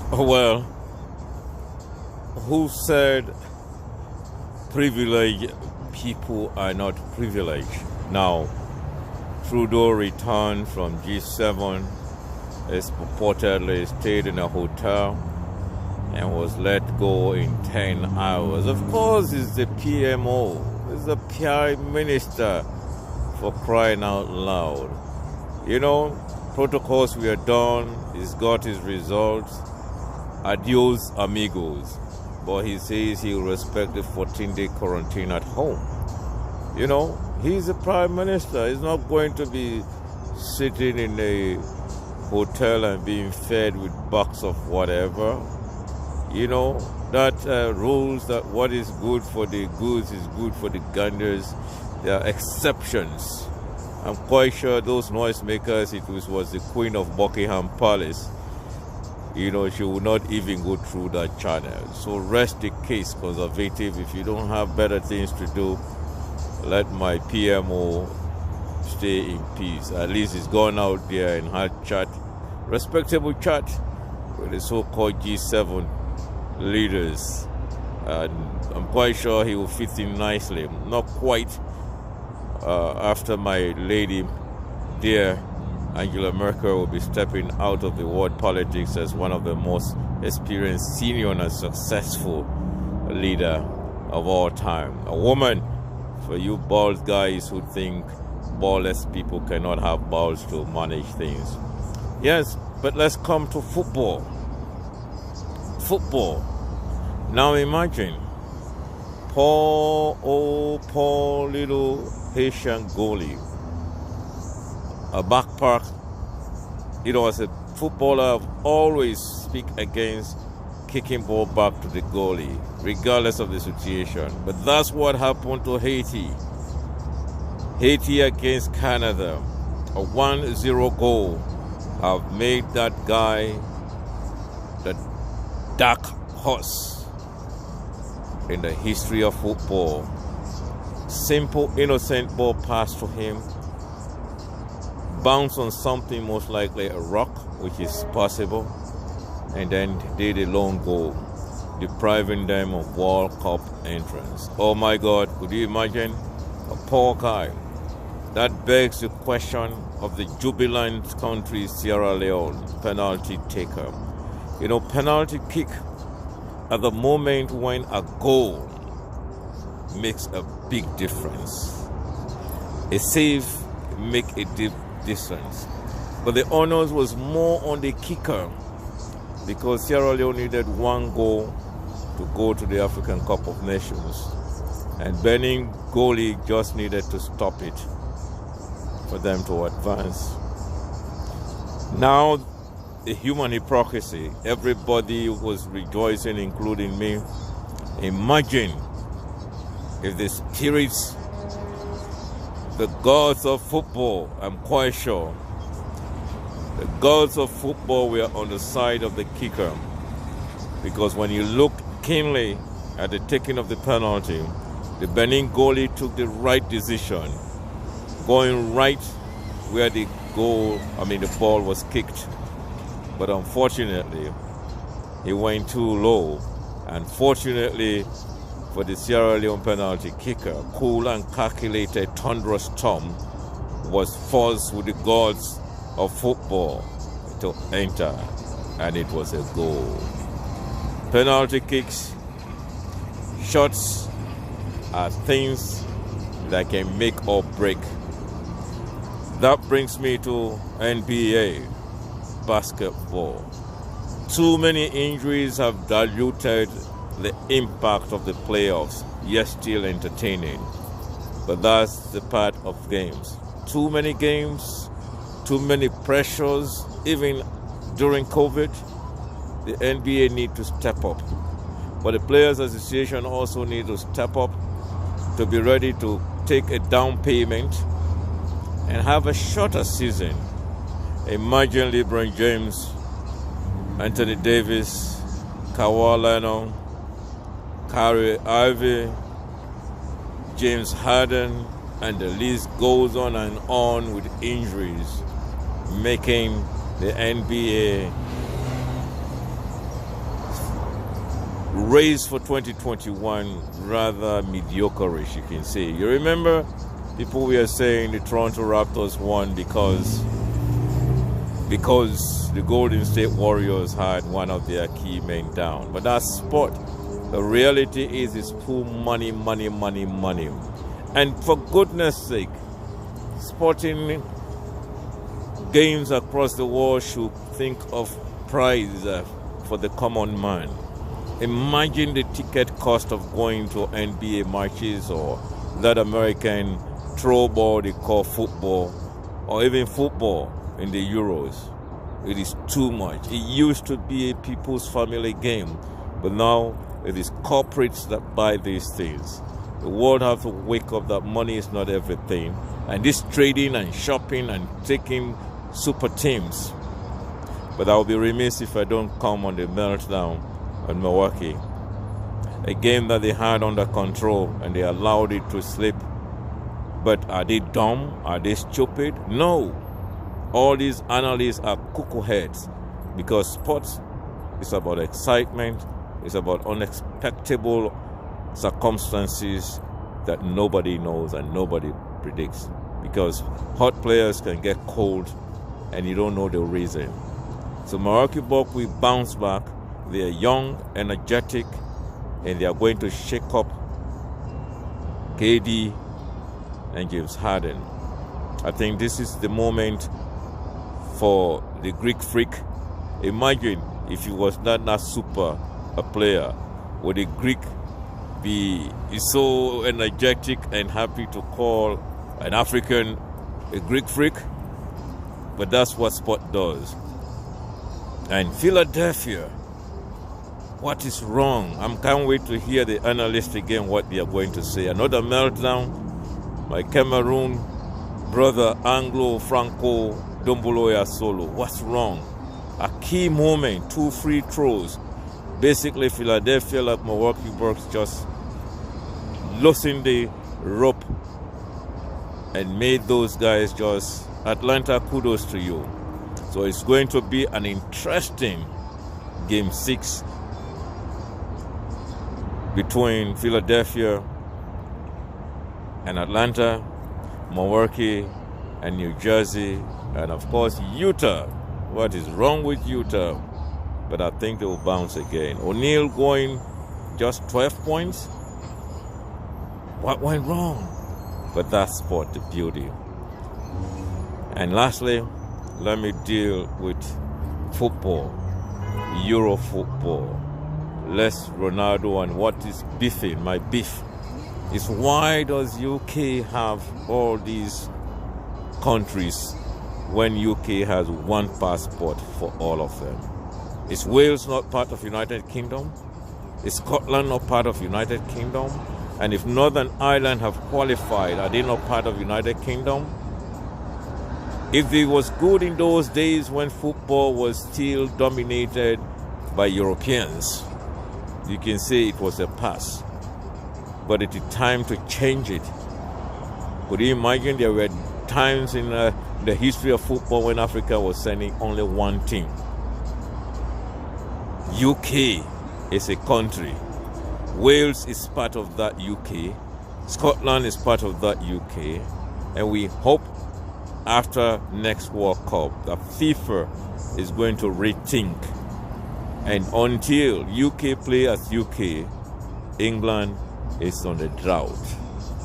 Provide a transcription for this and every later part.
Well, who said privileged people are not privileged? Now, Trudeau returned from G7, is purportedly stayed in a hotel and was let go in 10 hours. Of course, he's the PMO, he's the Prime Minister, for crying out loud. You know, protocols were done, he's got his results. Adios, amigos. But he says he'll respect the 14-day quarantine at home. You know, he's the Prime Minister. He's not going to be sitting in a hotel and being fed with bucks of whatever. You know, that rules that what is good for the goose is good for the ganders. There are exceptions. I'm quite sure those noisemakers, it was the Queen of Buckingham Palace. You know, she will not even go through that channel. So rest the case, conservative. If you don't have better things to do, let my PMO stay in peace. At least he's gone out there and had chat, respectable chat, with the so-called G7 leaders. And I'm quite sure he will fit in nicely. Not quite after my lady, dear Angela Merkel, will be stepping out of the world politics as one of the most experienced, senior and successful leader of all time. A woman, for you bald guys who think ballless people cannot have balls to manage things. Yes, but let's come to football. Football. Now imagine, poor little Haitian goalie, a backpack. You know, as a footballer, I've always speak against kicking ball back to the goalie, regardless of the situation. But that's what happened to Haiti. Haiti against Canada, a 1-0 goal, have made that guy the dark horse in the history of football. Simple, innocent ball passed to him, bounce on something, most likely a rock, which is possible, and then did a lone goal, depriving them of World Cup entrance. Oh my God, could you imagine? A poor guy. That begs the question of the jubilant country Sierra Leone, penalty taker. You know, penalty kick at the moment when a goal makes a big difference. A save make a deep difference. But the honors was more on the kicker, because Sierra Leone needed one goal to go to the African Cup of Nations, and Benin goalie just needed to stop it for them to advance. Now, the human hypocrisy, everybody was rejoicing, including me. Imagine if the spirits, the gods of football, I'm quite sure, the gods of football were on the side of the kicker. Because when you look keenly at the taking of the penalty, the Benin goalie took the right decision, going right where the ball was kicked. But unfortunately, he went too low. And fortunately for the Sierra Leone penalty kicker, cool and calculated thunderstorm was forced with the gods of football to enter, and it was a goal. Penalty kicks, shots are things that can make or break. That brings me to NBA basketball. Too many injuries have diluted the impact of the playoffs, yet still entertaining. But that's the part of games. Too many games, too many pressures. Even during COVID, the NBA need to step up. But the Players Association also need to step up to be ready to take a down payment and have a shorter season. Imagine LeBron James, Anthony Davis, Kawhi Leonard, Kyrie Irving, James Harden, and the list goes on and on with injuries, making the NBA race for 2021 rather mediocre-ish, you can say. You remember people were saying the Toronto Raptors won because the Golden State Warriors had one of their key men down. But that's sport. The reality is it's pool money. And for goodness sake, sporting games across the world should think of prize for the common man. Imagine the ticket cost of going to NBA matches or that American throw ball they call football, or even football in the Euros. It is too much. It used to be a people's family game, but now it is corporates that buy these things. The world have to wake up that money is not everything. And this trading and shopping and taking super teams. But I'll be remiss if I don't come on the meltdown in Milwaukee. A game that they had under control and they allowed it to slip. But are they dumb? Are they stupid? No. All these analysts are cuckoo heads, because sports is about excitement, it's about unexpected circumstances that nobody knows and nobody predicts, because hot players can get cold and you don't know the reason. So Milwaukee Bucks will bounce back. They are young, energetic, and they are going to shake up KD and James Harden. I think this is the moment for the Greek freak. Imagine if he was not that super a player, would the Greek be so energetic and happy to call an African a Greek freak? But that's what sport does. And Philadelphia, what is wrong? I can't wait to hear the analysts again what they are going to say. Another meltdown. My Cameroon brother Anglo Franco Domboloya Solo. What's wrong? A key moment, 2 free throws. Basically, Philadelphia, like Milwaukee Bucks, just loosened the rope and made those guys just... Atlanta, kudos to you. So it's going to be an interesting Game 6 between Philadelphia and Atlanta, Milwaukee and New Jersey, and of course Utah. What is wrong with Utah? But I think they will bounce again. O'Neal going just 12 points. What went wrong? But that's sport, the beauty. And lastly, let me deal with football, Euro football. Les Ronaldo and what is beefing. My beef is, why does UK have all these countries when UK has one passport for all of them? Is Wales not part of United Kingdom? Is Scotland not part of United Kingdom? And if Northern Ireland have qualified, are they not part of United Kingdom? If it was good in those days when football was still dominated by Europeans, you can say it was a pass. But it is time to change it. Could you imagine there were times in the history of football when Africa was sending only one team? UK is a country. Wales is part of that UK. Scotland is part of that UK. And we hope after next World Cup that FIFA is going to rethink. And until UK play as UK, England is on the drought.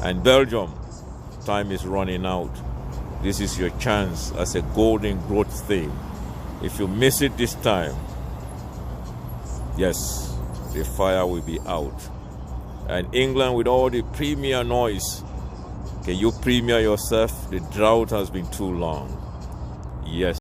And Belgium, time is running out. This is your chance as a golden growth thing. If you miss it this time, yes, the fire will be out. And England, with all the Premier noise, can you Premier yourself? The drought has been too long. Yes.